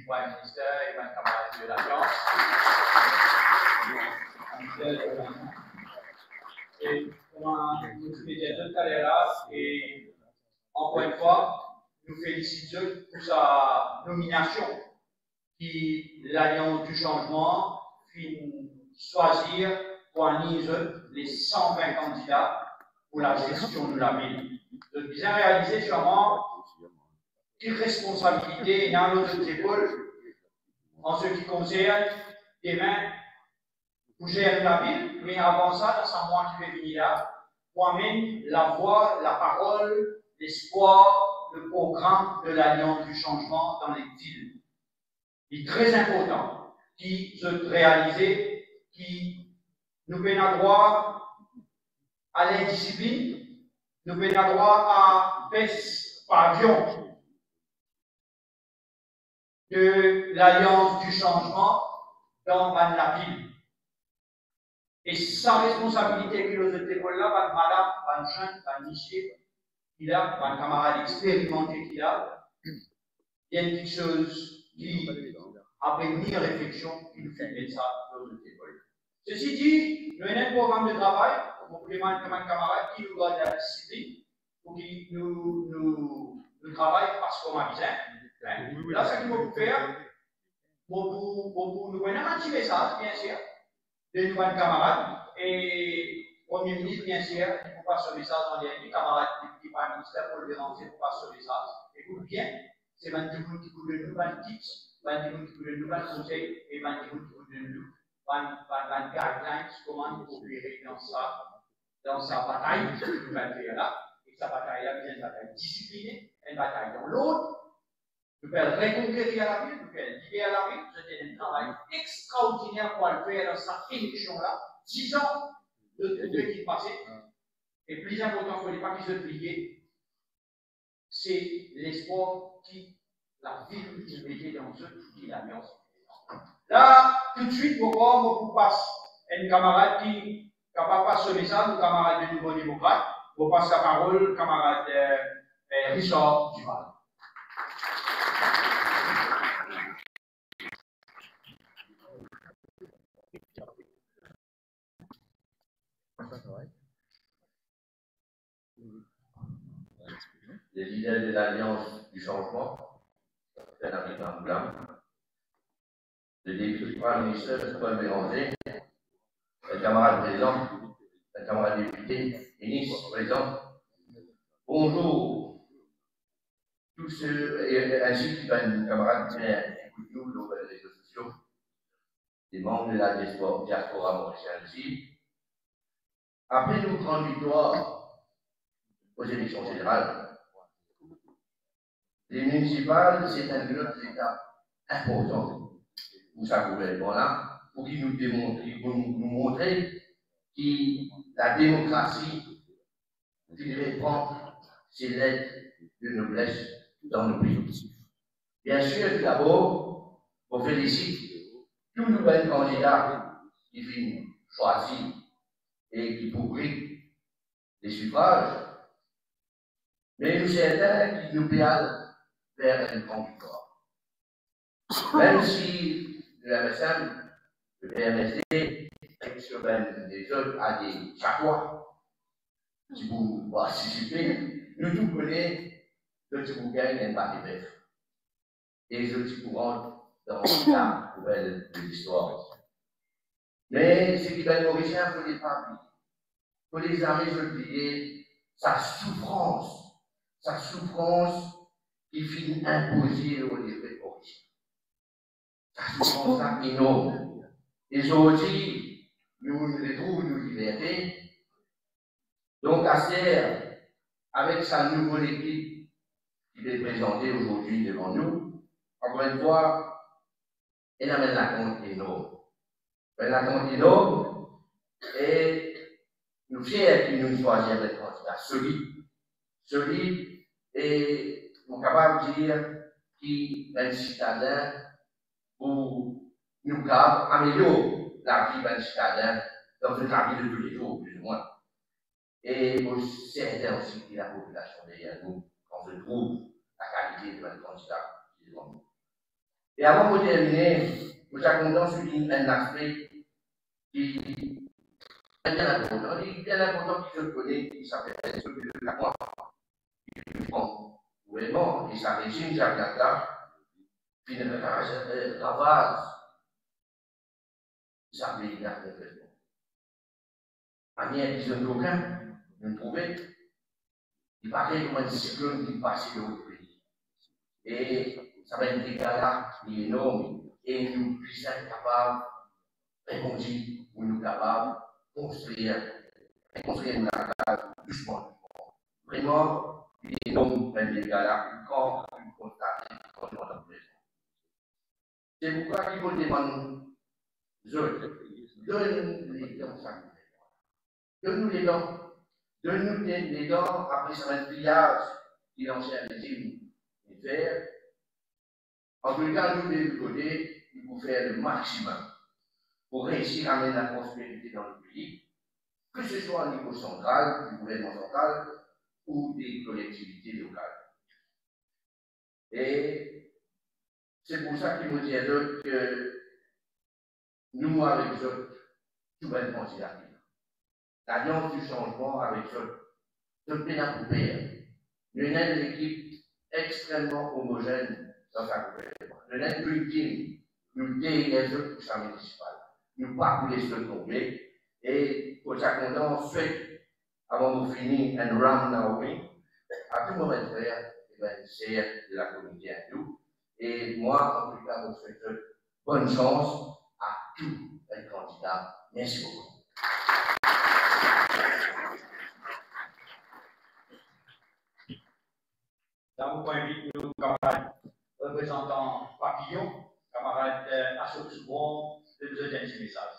du Prime Minister et ma camarade de l'Alliance. Et comme nous faisons tout à l'heure, et encore une fois, nous félicitons pour sa nomination qui l'Alliance du Changement finit choisir pour les 120 candidats pour la gestion de la ville. De bien réaliser sûrement quelle responsabilité dans notre épaule en ce qui concerne demain pour gérer la ville, mais avant ça, dans ce mois qui fait venir là, pour amener la voix, la parole, l'espoir, le programme de l'Alliance du Changement dans les villes. Il est très important qui se réalise, qui nous donne droit à l'indiscipline, nous donne droit à baisse pavillon de l'Alliance du Changement dans la ville. Et sa responsabilité que nous avons là, madame, van jeune, van monsieur, il a, van camarade expérimenté qu'il a, il y a quelque chose qui, après une réflexion, qui nous fait mettre ça dans notre école. Ceci dit, nous avons un programme de travail, pour les camarades qui nous donnent la discipline, pour qui nous travaillons parce qu'on a besoin. Là, ce qu'il faut faire, pour nous donner un petit message, bien sûr, de nos camarades, et Premier ministre, bien sûr, il faut passer ce message dans les camarades du Prime Minister pour le déranger, pour passer ce message. Écoute bien, c'est 20 secondes qui vous donnent 20 tips, 20 secondes qui vous donnent 20 conseils, et 20 secondes qui vous donnent 20 guidelines, comment opérer dans sa bataille que nous allons faire là. Et sa bataille-là, c'est une bataille disciplinée, une bataille dans l'autre. Nous pouvons reconquérir la ville, nous pouvons libérer la ville. C'était un travail extraordinaire pour le faire dans cette élection-là. 10 ans de trouver qui passait. Et plus important, il ne faut pas qu'ils se plient. C'est l'espoir qui la ville qui mettait dans eux, qui l'alliance. Là, tout de suite, on passe à une camarade qui n'a pas passé ce message, un camarade de Nouveau Démocrate. On passe la parole au camarade Richard Duval. Les leaders de l'Alliance du Changement, Frédéric Blanc, le député Prime Minister Paul Béranger, le camarade président, le camarade député, ministre, président. Bonjour, tous ceux, et ainsi que les camarades qui écoutent nous sur les réseaux sociaux, des membres de la diaspora mauricienne aussi. Après une grande victoire aux élections générales, les municipales, c'est un autre étape important pour sa gouvernement-là, pour qu'il nous démontre, pour nous montrer que la démocratie qui répand ses lettres de noblesse dans nos pays. Bien sûr, d'abord, on félicite tous nos bons candidats qui viennent choisir et qui pourrissent les suffrages, mais nous certains qui nous perdent vers une grande victoire. Même si le MSM, le PMSD, sur les autres à des chaque fois, si vous participez, nous tous connaissons ceux qui vous gagnent et pas des bêtes. Et ceux qui vous rentrent dans la nouvelle de l'histoire. Mais ce qui va être mauricien, il faut les pas oublier. Il faut les amis oublier sa souffrance qui finit imposée au livre mauricien. Sa souffrance énorme. Et aujourd'hui, nous retrouvons nos libertés. Donc, Aster, avec sa nouvelle équipe qui est présentée aujourd'hui devant nous, encore une fois, elle amène la compte énorme. Elle la compte énorme et nous fiers que nous choisissons des candidats solides et nous sommes capables de dire qu'il est un citadin pour nous améliorer la vie d'un citadin dans la vie de tous les jours, plus ou moins. Et pour certains aussi que la population derrière nous, quand on trouve la qualité de notre candidat devant nous. Et avant de terminer, nous sommes contents de souligner un aspect qui est bien important. Il est bien important qu'il se connaisse, qui s'appelle la croix. Bon, gouvernement et sa régime, Jacques Attard, puis le ravage, ça veut dire complètement. Manière qu'ils n'ont aucun, nous trouver, il paraît comme un cyclone qui passe dans le pays. Et ça va être des dégâts énormes et nous puissions être capables de répondre, ou nous capables de construire une case doucement. Vraiment, énorme dégâts là, quand nous constatons qu'on est en présence. C'est pourquoi il faut demander, donne-nous les dents, ça. Donne-nous les dents. Donne-nous les dents après ça va être pillage qui l'ancien régime de faire. En tout cas, nous, de l'autre côté, il faut faire le maximum pour réussir à mettre la prospérité dans le pays, que ce soit au niveau central, du gouvernement central ou des collectivités locales. Et c'est pour ça qu'il me dit que nous, avec eux, tout va être considéré. L'alliance du changement avec eux, nous sommes pénal. Nous avons une équipe extrêmement homogène dans sa gouvernement. Nous avons une team, nous les autres pour sa municipale. Nous pas pour les autres tomber. Et pour ça qu'on on souhaite, avant de finir un round Naomi, à tout moment frère, c'est de la communauté à nous. Et moi, en tout cas, je souhaite bonne chance à tous les candidats. Merci beaucoup. Dans mon point de vue, nos camarades représentants Papillon, camarades Association, de nous donner un petit message.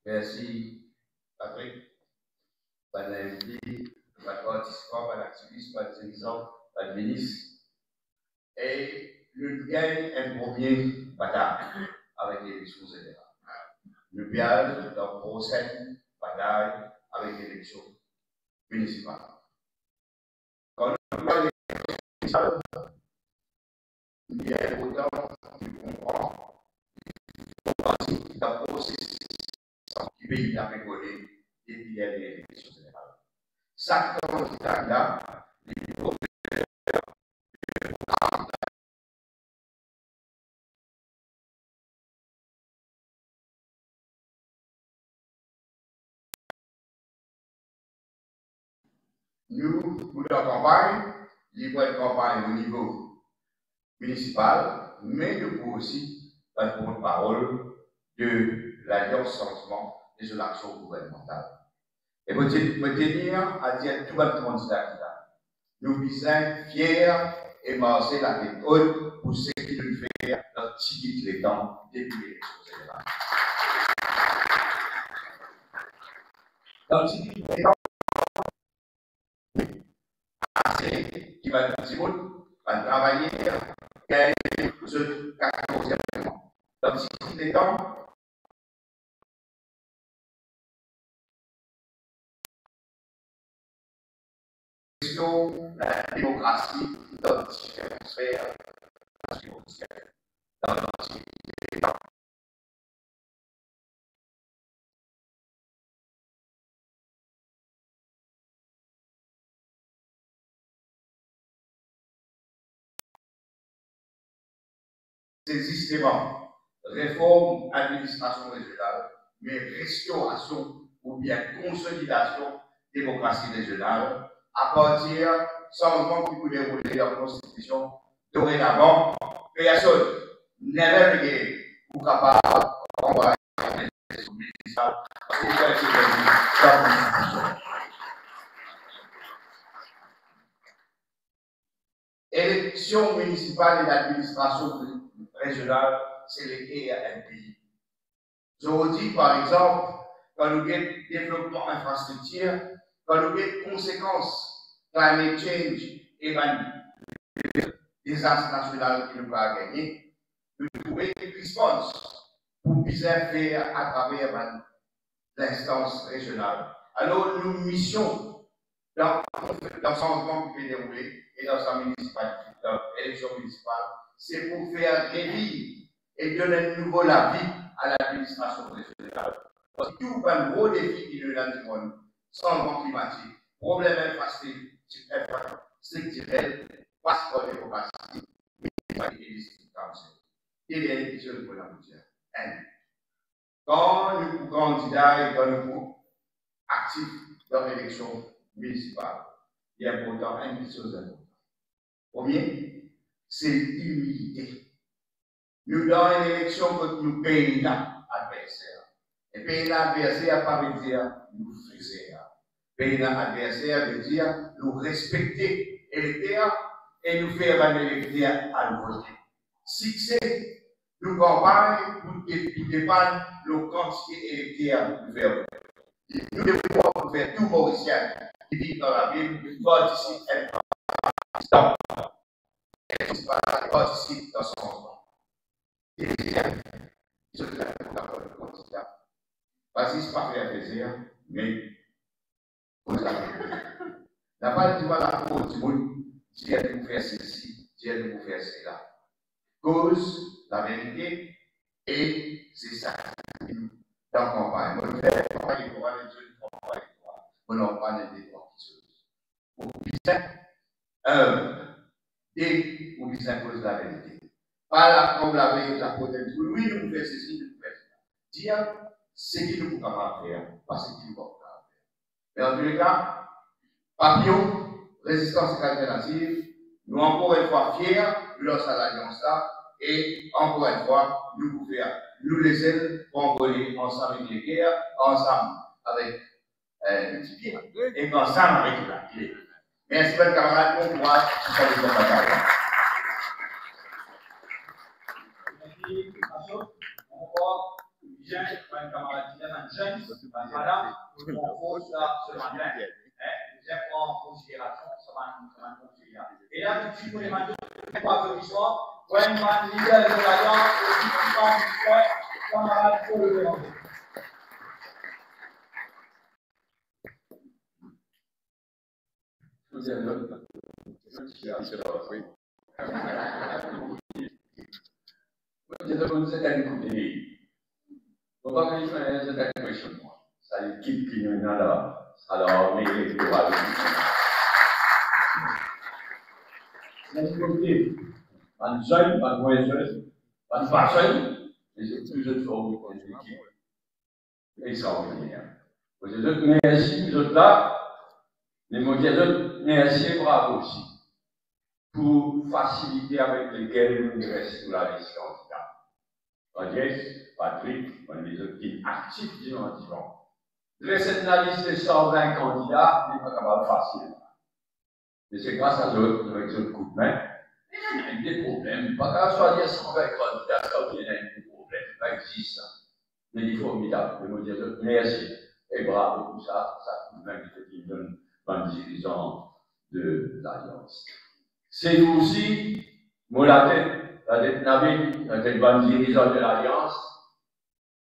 Merci, Patrick. Pas d'invité, pas de participant, pas d'activiste, pas de dirigeant, pas de ministre. Et nous gagnons un premier bataille avec l'élection générale. Nous gagnons dans prochaine bataille avec l'élection municipale. Quand nous gagnons l'élection municipale, il y a autant de comprendre dans le processus qui pays a rigolé depuis l'élection générale. Chaque candidat, nous, pour la campagne, il faut une campagne au niveau municipal, mais nous pouvons aussi être porte-parole de l'Alliance Changement et de l'action gouvernementale. Et vous tenir à dire tout votre candidat. Nous sommes fiers et marcher la tête haute pour ce qui nous fait notre petit les temps depuis l'élection générale. Donc, si les temps, qui va être petit monde, va travailler, gagner ce 14e. Donc, si les temps, la démocratie dans différentes sphères, dans l'antiquité. C'est justement réforme administration régionale, mais restauration ou bien consolidation démocratie régionale à partir changement qui peut dérouler dans la Constitution dorénavant, personne never again ou capable d'envoyer l'élection municipale parce qu'il faut être dans la Constitution. Élection municipale et l'administration régionale, c'est lié à un pays. Je vous dis par exemple, quand nous avons développement infrastructure, quand nous avons conséquences, climate change et désastre national qui nous va gagner, nous trouvons une réponse pour bien faire à travers l'instance régionale Alors, nos missions dans le changement qui peut dérouler et dans sa municipalité, dans l'élection municipale, c'est pour faire revivre et donner de nouveau la vie à l'administration régionale. Parce que tout un gros défi qui nous l'a changement climatique, problème infrastructurel, passeport démocratique, et district council. Et les questions pour la routière. Quand nous candidats et quand nous actifs dans l'élection municipale, il est important, une chose importante. Premier, c'est l'humilité. Nous dans une élection que nous payons l'adversaire. Et payer l'adversaire, pas veut dire nous faisons. Payer l'adversaire veut dire nous respecter l'électeur et nous faire un électeur à nous voter. Succès, nous campagne pour dépendre le quantité électeur nous faire. Nous devons faire tout Mauricien qui vit dans la ville, participe dans son changement. Deuxième, je vous accorde le candidat. Parce que ce n'est pas faire plaisir, mais vous avez. La balle du mal à cause du monde, Dieu nous faire ceci, Dieu nous faire cela. Cause, la vérité, et c'est ça qui nous dans la campagne. On fait la campagne électorale, les jeunes campagne électorale. On n'en parle des trois choses. Au bien, et au bien cause de la vérité. Pas la comme la protection. Oui, nous faisons ceci, nous faisons cela. Dire ce qu'il nous peut faire, pas ce qu'il nous peut faire. Mais en tous les cas, Papillon, résistance alternative, nous encore une fois fiers de lancer l'alliance là, et encore une fois, nous pouvons faire, nous les ailes pour envoler ensemble avec les guerres, ensemble avec le petit pied, et ensemble avec la clé. Merci, mes camarades, bon courage, tout ça, les batailles. Merci, Macho. On voit bien, un camarade qui est un jeune, madame, on pose là ce matin. Vous êtes en considération, ça va nous considérer. Et là, tout de suite, pour les matins, pas applaudissements. Wayman, leader de l'Alliance, le camarade pour le demander. Vous avez l'autre. Vous êtes à l'écouter. Vous ne pouvez pas vous êtes à l'écouter. Ça l'équipe qui nous a là. Alors, on est électoral. D'un côté, pas de jeune, pas de moins jeune, pas de pas jeune, mais c'est plus de forme pour l'équipe. Extraordinaire. Vous êtes merci, vous êtes là, mais vous êtes merci, bravo aussi, pour faciliter avec lesquels nous restons sur la liste candidat. Andrés, Patrick, on est des autres qui sont actifs dimanche. Dresser la liste de 120 candidats n'est pas capable facile. Mais c'est grâce à eux, avec ce coup de main, il y a des problèmes. Pas qu'à choisir 120 candidats, ça il y a des problèmes. Ça existe. Mais il est formidable. Je me dis merci et bravo pour ça. Ça coup de main qui donne un dirigeant de l'Alliance. C'est nous aussi, moi la tête Nabil, la tête de dirigeant de l'Alliance,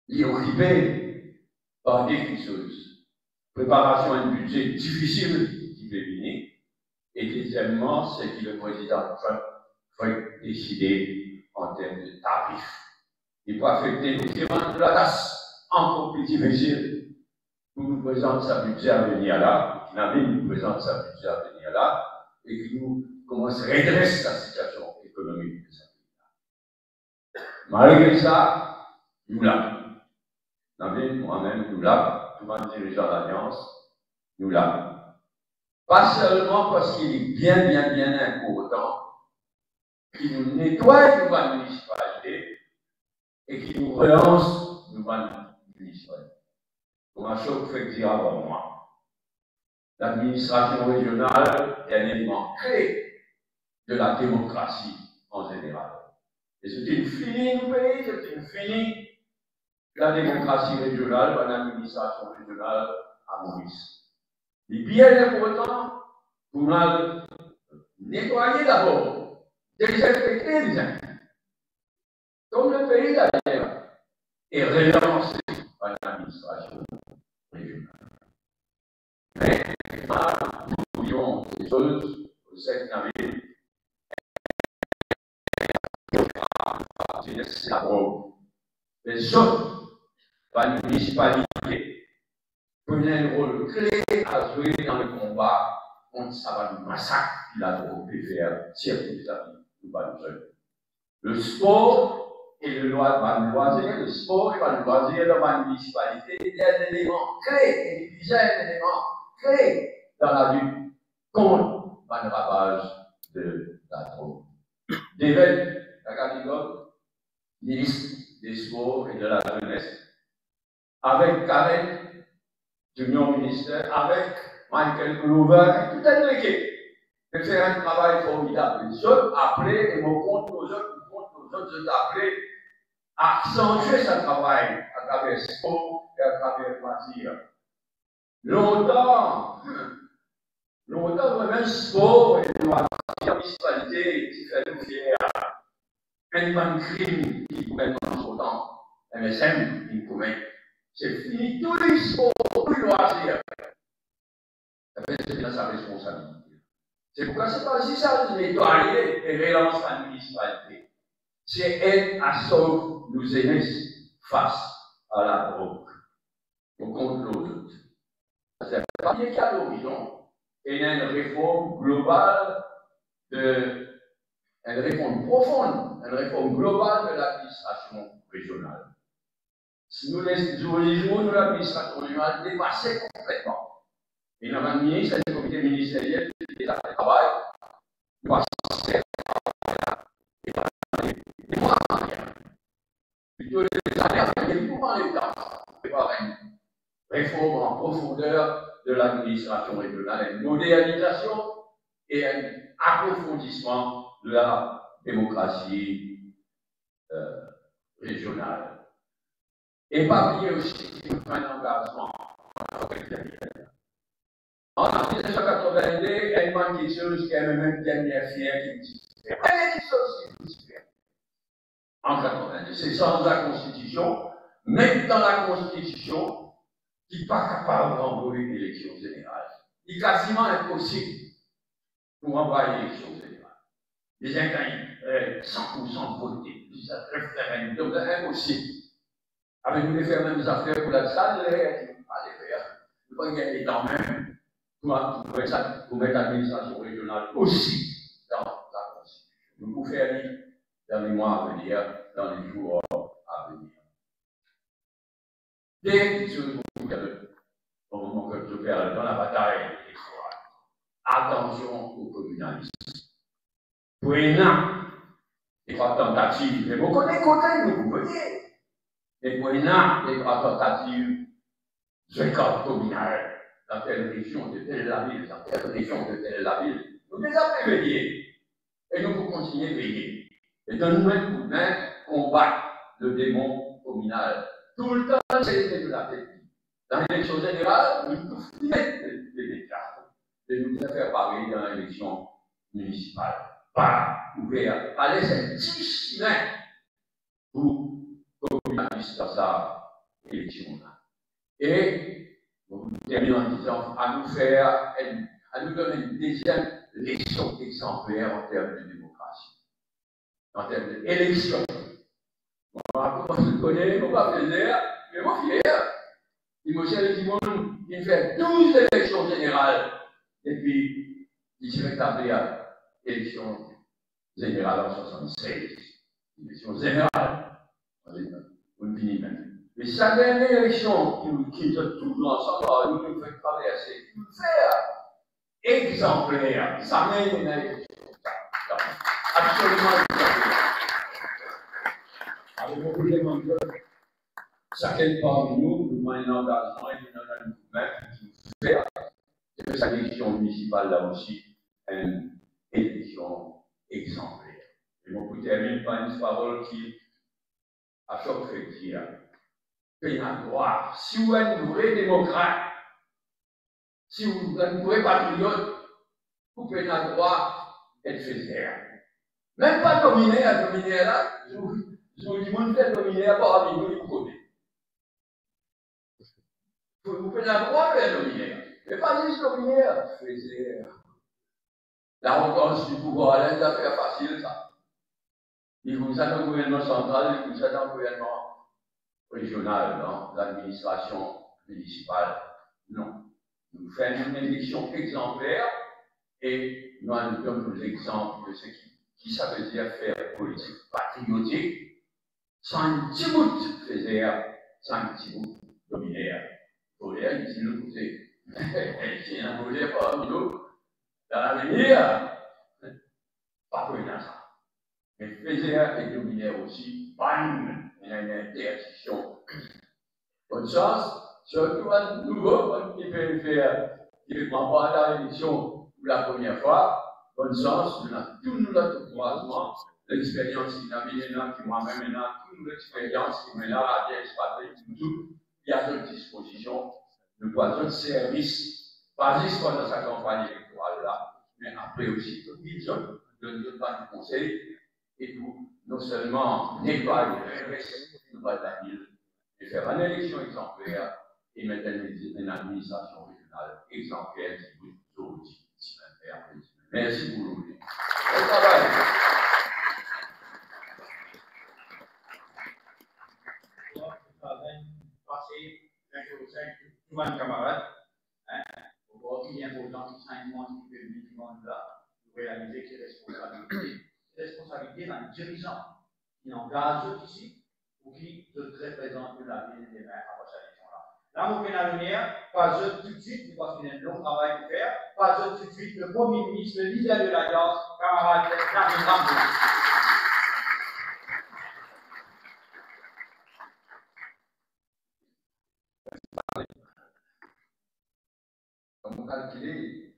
il est occupé par des choses. Préparation à un budget difficile qui peut venir. Et deuxièmement, c'est que le président Trump va décider en termes de tarifs. Il peut affecter les demandes de la tasse encore plus difficile pour nous présenter sa budget à venir là, qui nous présente sa budget à venir là, et qui nous commence à redresser la situation économique de ce pays-là. Malgré ça, nous l'avons. Moi-même, nous l'avons, tout le monde dirigeant l'Alliance, nous l'avons. Pas seulement parce qu'il est bien important, qui nous nettoie nos vannes municipalités et qui nous relance nos vannes municipalités. Comme un choc fait dire avant moi, l'administration régionale est un élément clé de la démocratie en général. Et c'est une finie du pays, c'est une finie la démocratie régionale, l'administration régionale à Maurice. Il est bien important pour nous nettoyer d'abord, désinfecter les uns, comme le pays d'ailleurs, et relancer l'administration régionale. Mais, nous voyons ces choses au 7 avril, c'est la drogue. Les autres, la municipalité, prenaient un rôle clé à jouer dans le combat contre ça le massacre qu'il a drogue pu faire circuler sa vie, nous pas nous seuls. Le sport et le loisir, le sport et le loisir dans la municipalité est un élément clé, et déjà un élément clé dans la lutte contre le ravage de la drogue. David Kakaligol, ministre des Sports et de la Jeunesse, avec Karen, Junior ministère, avec Michael Glover et toute l'équipe, de faire un travail formidable. Les autres appelés, et mon compte aux autres, appelés à accentuer ce travail à travers le sport et à travers le loisir. Longtemps, le sport et le loisir, la municipalité qui fait nous fiers, un man crime qui commet dans son temps, MSM qui commet. C'est fini, tous les sports, tous les loisirs. C'est bien sa responsabilité. C'est pourquoi c'est pas si ça de nettoyer et relancer la municipalité. C'est elle à sauver nous aimer face à la drogue. Au contre l'autre. C'est pas bien qu'à l'horizon, il y a une réforme globale, une réforme profonde, une réforme globale de l'administration régionale. Si nous laissons l'administration régionale dépasser complètement. Et dans un ministre, le comité ministériel qui est là, le travail, doit se faire des mois en arrière. Plutôt les années, il y a beaucoup de temps pour préparer une réforme en profondeur de l'administration régionale, une modernisation et un approfondissement de la démocratie régionale. Et pas oublier aussi un engagement avec les militaires. En 1982, elle m'a dit quelque chose qui est même dernière fière qui me dit. Elle a dit chose qui me dit. En 1982, c'est sans la Constitution, même dans la Constitution, qui n'est pas capable d'envoyer une élection générale. Il est quasiment impossible pour envoyer une élection générale. Les Indiens, 100% votés, ça référendum, c'est impossible. Avec nous, les faire même des affaires pour la salle, pas les faire. Nous ne pouvons pas gagner dans même. Pour mettre l'administration régionale aussi dans la Constitution. Nous pouvons faire lire dans les mois à venir, dans les jours à venir. Dès que au moment que je perds dans la bataille électorale, attention aux communalistes. Pour un des trois tentatives, mais vous connaissez côté, vous voyez. Mais pour un des trois tentatives, je code communal. Dans telle région de telle la ville, dans telle région de telle la ville, nous les avons veillés. Et nous pouvons continuer à veiller. Et donne-nous un coup de main, combattre le démon communal. Tout le temps, c'est de la tête. Dans l'élection générale, nous pouvons mettre les écarts. Et nous pouvons faire pareil dans l'élection municipale. Pas ouvert. Allez, c'est 10 mains pour communaliser dans sa élection-là. Et on termine en disant à nous donner une deuxième leçon exemplaire en termes de démocratie, en termes d'élection. Moi, je le connais, je ne pas faire, mais moi, fier. Il m'a dit, il fait 12 élections générales, et puis il s'est rétabli à l'élection générale en 1976. Élection générale, on finit même. Mais sa dernière élection, qui est toujours ensemble, nous fait traverser, nous faire exemplaire. Ça mène une élection. Absolument exemplaire. Avec beaucoup de demandes, chacun parmi nous, nous avons un engagement et nous avons un mouvement qui nous fait que sa élection municipale, là aussi, une élection exemplaire. Et mon coup termine par une parole qui, à chaque fois, dit qu'il y a un droit. Si vous êtes un vrai démocrate, si vous êtes un vrai patriote, vous pouvez un droit d'être fier. Même pas dominer là, je vous dis, vous faites dominer à part avec nous, vous connaissez. Vous pouvez un droit de dominer. Mais pas juste lumière, faisait l'arrogance du pouvoir, là, une affaire facile, ça. Il vous a dans le gouvernement central, il vous a dans le gouvernement régional, dans l'administration municipale. Non. Nous faisons une élection exemplaire et nous donnons l'exemple de ce qui ça veut dire faire politique patriotique sans un petit bout de faiseur, sans un petit bout de dominaire. Dominaire, il dit le côté. C'est un volet pas, nous, dans l'avenir, pas pour ça. Mais faiseur et dominaire aussi, bang, il y a une interdiction. Bonne chance, surtout à nouveau, qui peut faire, qui ne prend pas à l'élection pour la première fois. Bonne chance, nous avons tout notre croisement, l'expérience qui n'a maintenant, qui moi-même maintenant, toute l'expérience qui m'a là à bien exploiter, tout, il y a notre disposition, nous voyons notre service, pas juste pendant sa campagne électorale là, mais après aussi, toute vision de notre conseil, et pour non seulement nettoyer le reste de la ville, et faire une élection exemplaire, et mettre une administration régionale exemplaire qui vous sauve ici même. Merci pour l'oublier. Bon travail. Passer un jour 5, tout un camarade, pour voir qu'il est important que 5 mois qui fait le minimum là, pour réaliser ses responsabilités. Ses responsabilités d'un dirigeant qui engage ici ou qui se représente la ville des mains à cette élection-là. Là, mon pénalonnière, pas tout de suite, parce qu'il y a un long travail à faire, pas tout de suite, le Premier ministre, le leader de l'Alliance, camarade David Rambo. Comme vous calculez,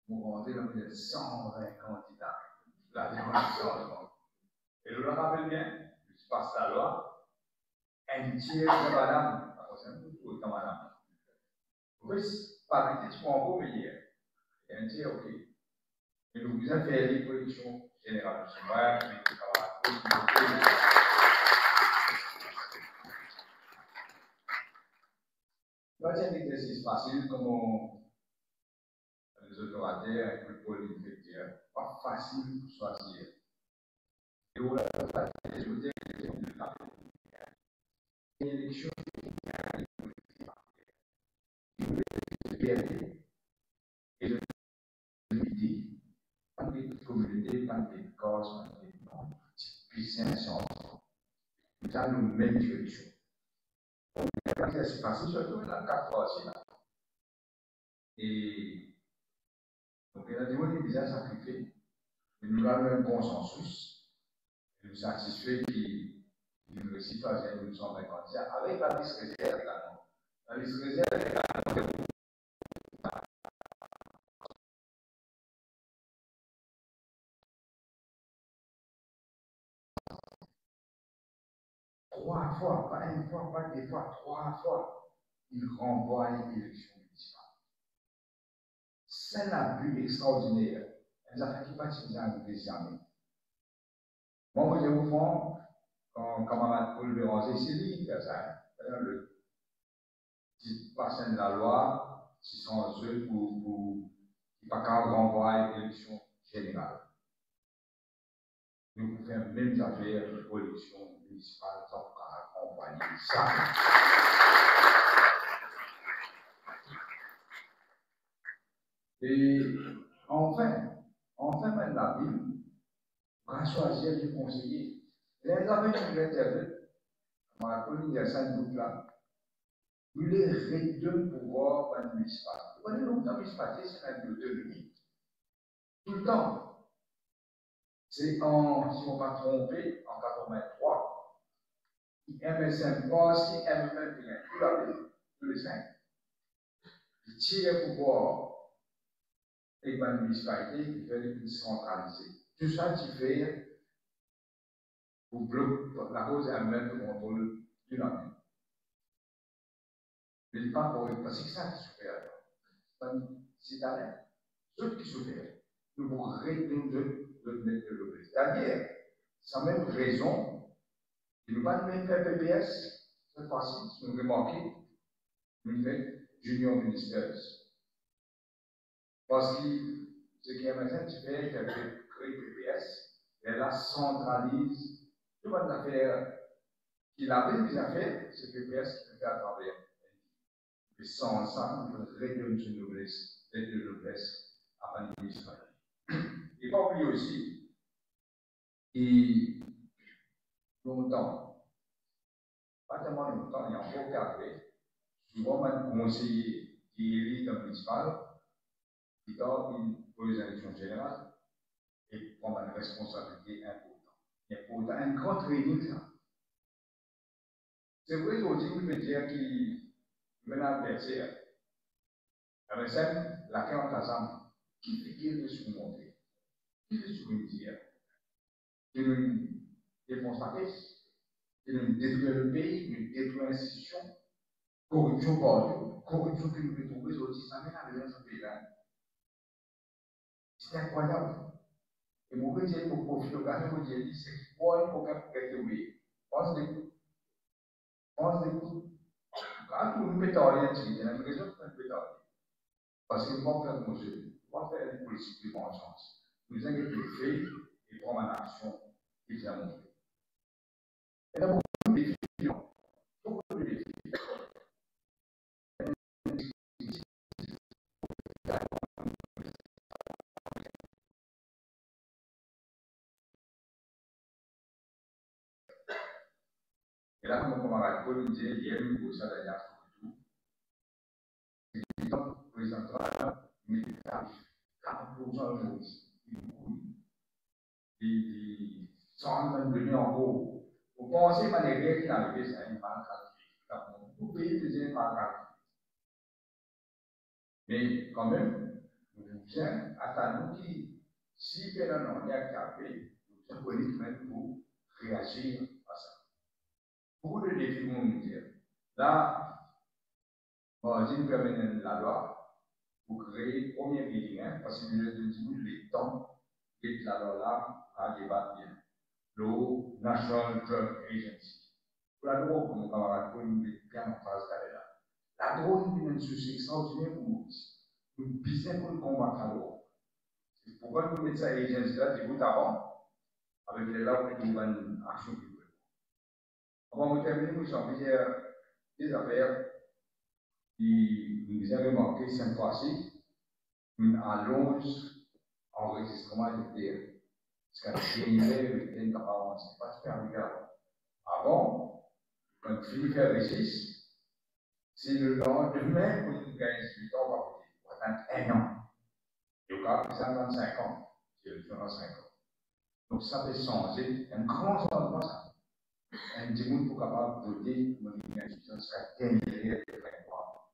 vous rentrez dans les 120 candidats. La démonstration. Et je le rappelle bien, je passe la loi, un tiers de madame, c'est un peu tout le temps madame. Oui, par petit, tu prends un beau meilleur. Et un tiers, ok. Et nous vous avons fait les productions générales. Je suis moi, avec les camarades. C'est un exercice facile, comme les autoritaires, avec le pôle infecteur. Pas facile pour choisir. Et on a fait des outils qui ont été une élection et de l'unité. Pas de communauté, pas de cause, pas de nom. Puissance, nous avons une même direction. C'est facile, surtout dans 4 fois aussi. Et donc, il y a des gens qui déjà sacrifiés. Nous avons un consensus. Nous satisfait qui nous réussit à faire une 150 avec la liste réserve également. La liste réserve également. 3 fois, pas une fois, pas 2 fois, 3 fois, il renvoie à une élection municipale. C'est un abus extraordinaire. Les affaires qui participent à nous jamais. Moi, je vous prends, quand camarade Paul Béranger, c'est lui qui fait ça. Le petit passage de la loi, 600 jeux pour qui pas qu'à renvoyer à une élection générale. Nous pouvons faire même affaires pour l'élection municipale sans accompagner ça. Et enfin, même la ville va choisir du conseiller. Les amis qui l'interviennent, dans la commune, il y a 5 groupes là, nous les réduisons pouvoir dans le municipal. Vous voyez, le municipalité, c'est un autonomie. Tout le temps. C'est en, si on ne va pas tromper, en 83, MSM passe, M21, tout la ville, tous les 5. Il tire le pouvoir et la municipalité, il fait une centralisée. Tout ça, tu fais pour bloquer la cause elle-même de contrôle de la ville. Mais il pas pour parce que c'est ça qui se fait alors. C'est à l'air. Ceux qui se fait, nous vous réduire de mettre de l'eau. C'est-à-dire, sans même raison, il ne va pas même faire PPS, cette fois-ci, si vous remarquez, nous fait Junior Ministers. Parce que ce qui est maintenant, tu fais, tu crées PPS, et là, centralise toute votre affaire. Qu'il avait des affaires, c'est PPS qui peut faire à travers. Et sans ça, on peut réduire une noblesse, à l'administration. Et pas oublier aussi, et longtemps, pas tellement longtemps, il y a encore cadré, souvent, un conseiller qui est élu comme municipal, qui donne pour les élections générales, et prend une responsabilité importante. Il y a pourtant un grand training, ça. C'est vrai aujourd'hui, vous pouvez dire qu'il venait à adversaire. Avec ça, la carte ensemble, qui fait qu'il veut se montrer, qui veut se dire, qui nous défonce la caisse, qui nous détruit le pays, qui nous détruit l'institution, corruption partout, corruption que nous pouvons trouver aujourd'hui, ça mène à dans ce pays-là. C'est incroyable. Et mon petit dire, pour profiter de l'occasion, je dis, c'est quoi il faut faire oui. Pense d'écoute. Pense d'écoute. Quand nous mettons en lien, il y a une raison pour nous mettre en lien. Parce que nous vont faire mon jeu, nous vont faire une politique de vengeance. Nous avons été faits et prendre une action qui vient montrer. Et là, beaucoup de défis. Beaucoup de défis. Et là, comme mon camarade Paul nous disait, il y a eu pour ça d'ailleurs tout. C'est le président Trump, mais il tarif 40% de l'Europe. Il s'en est devenu en gros. Vous pensez que les règles qui arrivent, c'est une mal calculée. Vous payez des mal calculées. Mais quand même, nous bien attendons qui, si on y a capé, nous sommes connus même pour réagir à ça. Beaucoup de défis vont nous dire. Là, bon, je permets la loi pour créer premier réunion, parce que nous avons les temps et la loi là à débattre bien. Le National Drug Agency. Pour la drogue, comme mon camarade, pour nous bien en phase là. La drogue est un sujet extraordinaire pour nous. Nous bisons pour combattre la drogue. C'est pourquoi nous mettons ça agency là, du bout avant, avec les là où nous avons une action publique. Avant de terminer, nous avons des affaires qui nous ont remarqué cette fois-ci, une allonge enregistrement de terre. Parce que c'est une apparence, c'est pas super regardant. Avant, quand tu fais récit, c'est le lendemain où tu gagnes 18 ans, on va dire, 21 ans. Et au cas où 55 ans, c'est le 5 ans. Donc ça fait changer un grand changement, ça. Un petit monde pour capable de voter pour une institution sera gagné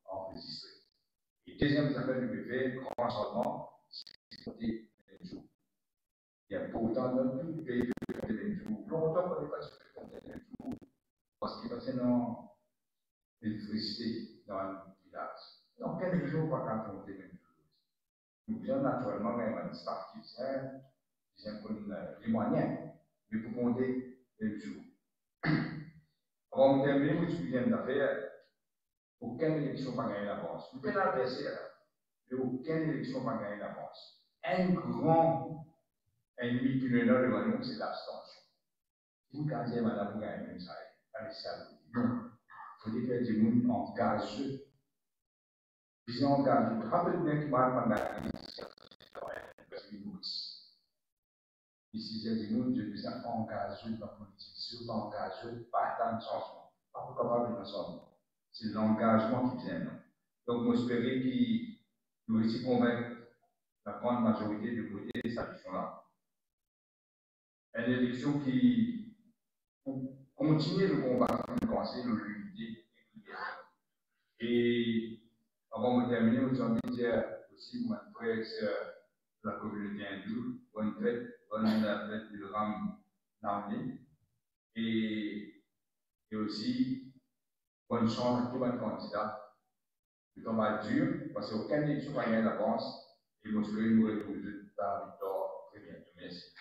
enregistré. Et deuxième affaire du PV, grand changement, c'est voter les jours. Il y a pourtant dans tout le pays de compter les jours. Longtemps qu'on n'est pas sûr de compter les jours, parce qu'il y a maintenant l'électricité dans un village. Donc, quelques jours, pas qu'à compter les jours. Nous avons naturellement un staff qui vient pour les moyens, mais pour compter les jours. Avant de terminer, vous souvenez d'affaires, aucune élection n'a gagné d'avance. Vous pouvez l'adversaire, mais aucune élection n'a gagné d'avance. Un grand ennemi qui nous donne devant nous, c'est l'abstention. Si vous candidatez madame, vous gagnez ça, allez ça. Donc, il faut dire que les gens engagés. Ils sont engagés. Rappelez bien qu'ils m'ont demandé à parce qu'ils nous ici, j'ai dit, nous, je suis engagé dans la politique, surtout engagé par tant de changement. Pas capable de changement. C'est l'engagement qui vient. Donc, j'espère qu'il nous réussit à convaincre la grande majorité de voter cette élection-là. Une élection qui, pour continuer le combat, nous commencer le lutter. Et avant de terminer, nous avons envie de dire aussi, mon frère, la communauté hindoue, bonne fête du Ram Navni, et aussi bonne chance à tous les candidats. Le combat dur, parce qu'aucune élection n'a gagné d'avance, et nous espérons nous retrouver dans la victoire très bientôt. Merci.